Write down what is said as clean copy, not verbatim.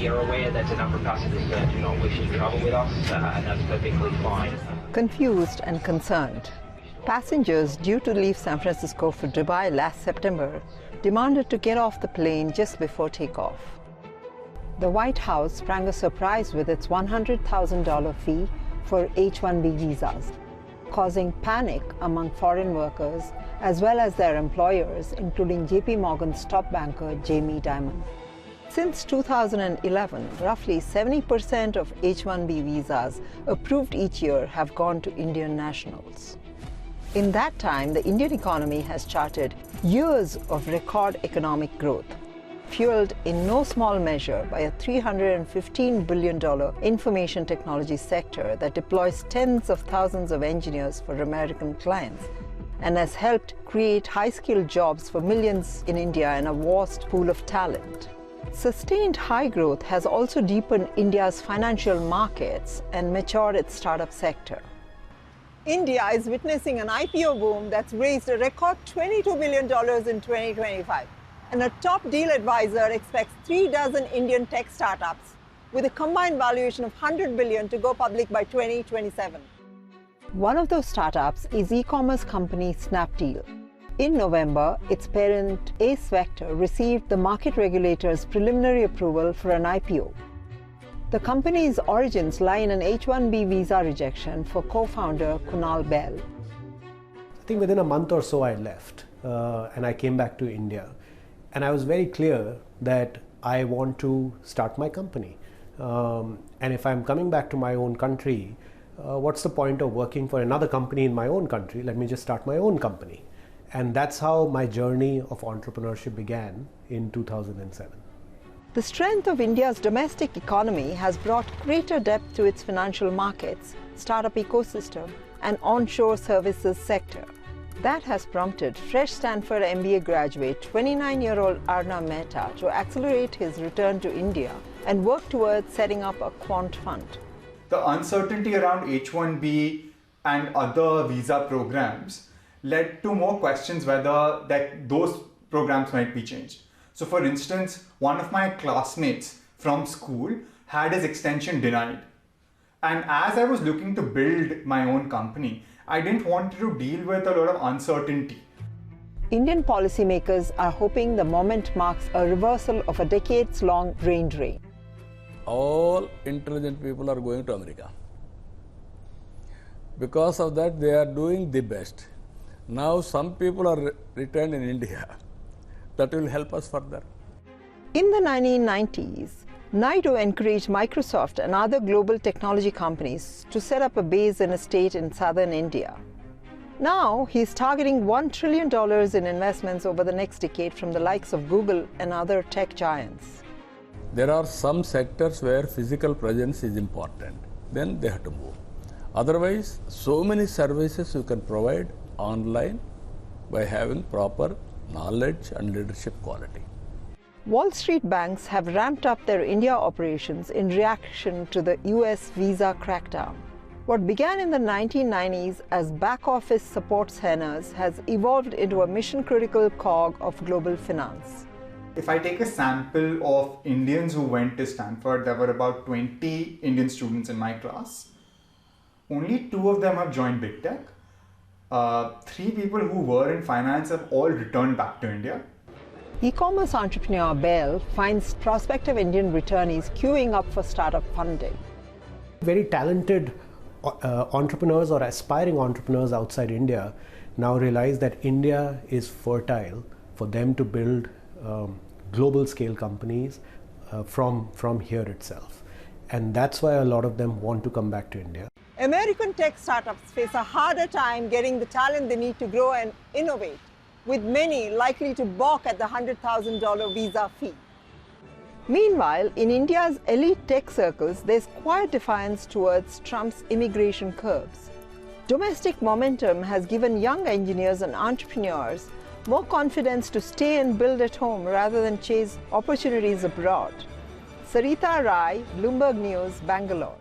We are aware that a number of passengers do not wish to travel with us, and that's perfectly fine. Confused and concerned, passengers due to leave San Francisco for Dubai last September demanded to get off the plane just before takeoff. The White House sprang a surprise with its $100,000 fee for H-1B visas, causing panic among foreign workers as well as their employers, including JP Morgan's top banker Jamie Dimon. Since 2011, roughly 70% of H-1B visas approved each year have gone to Indian nationals. In that time, the Indian economy has charted years of record economic growth, fueled in no small measure by a $315 billion information technology sector that deploys tens of thousands of engineers for American clients and has helped create high-skilled jobs for millions in India and a vast pool of talent. Sustained high growth has also deepened India's financial markets and matured its startup sector. India is witnessing an IPO boom that's raised a record $22 billion in 2025. And a top deal advisor expects 36 Indian tech startups with a combined valuation of $100 billion to go public by 2027. One of those startups is e-commerce company Snapdeal. In November, its parent Ace Vector received the market regulator's preliminary approval for an IPO. The company's origins lie in an H-1B visa rejection for co-founder Kunal Bell. I think within a month or so I left and I came back to India. And I was very clear that I want to start my company. And if I'm coming back to my own country, what's the point of working for another company in my own country? Let me just start my own company. And that's how my journey of entrepreneurship began in 2007. The strength of India's domestic economy has brought greater depth to its financial markets, startup ecosystem, and onshore services sector. That has prompted fresh Stanford MBA graduate 29-year-old Arnav Mehta to accelerate his return to India and work towards setting up a quant fund. The uncertainty around H-1B and other visa programs led to more questions whether those programs might be changed. So for instance, one of my classmates from school had his extension denied. And as I was looking to build my own company, I didn't want to deal with a lot of uncertainty. Indian policymakers are hoping the moment marks a reversal of a decades-long brain drain. All intelligent people are going to America. Because of that, they are doing the best. Now some people are returned in India. That will help us further. In the 1990s, Naidu encouraged Microsoft and other global technology companies to set up a base in a state in southern India. Now, he's targeting $1 trillion in investments over the next decade from the likes of Google and other tech giants. There are some sectors where physical presence is important. Then they have to move. Otherwise, so many services you can provide online by having proper knowledge and leadership quality. Wall Street banks have ramped up their India operations in reaction to the US visa crackdown. What began in the 1990s as back-office support centers has evolved into a mission-critical cog of global finance. If I take a sample of Indians who went to Stanford, there were about 20 Indian students in my class. Only 2 of them have joined big tech. 3 people who were in finance have all returned back to India. E-commerce entrepreneur Bell finds prospective Indian returnees queuing up for startup funding. Very talented entrepreneurs or aspiring entrepreneurs outside India now realize that India is fertile for them to build global scale companies from here itself. And that's why a lot of them want to come back to India. American tech startups face a harder time getting the talent they need to grow and innovate, with many likely to balk at the $100,000 visa fee. Meanwhile, in India's elite tech circles, there's quiet defiance towards Trump's immigration curbs. Domestic momentum has given young engineers and entrepreneurs more confidence to stay and build at home rather than chase opportunities abroad. Saritha, Bloomberg News, Bangalore.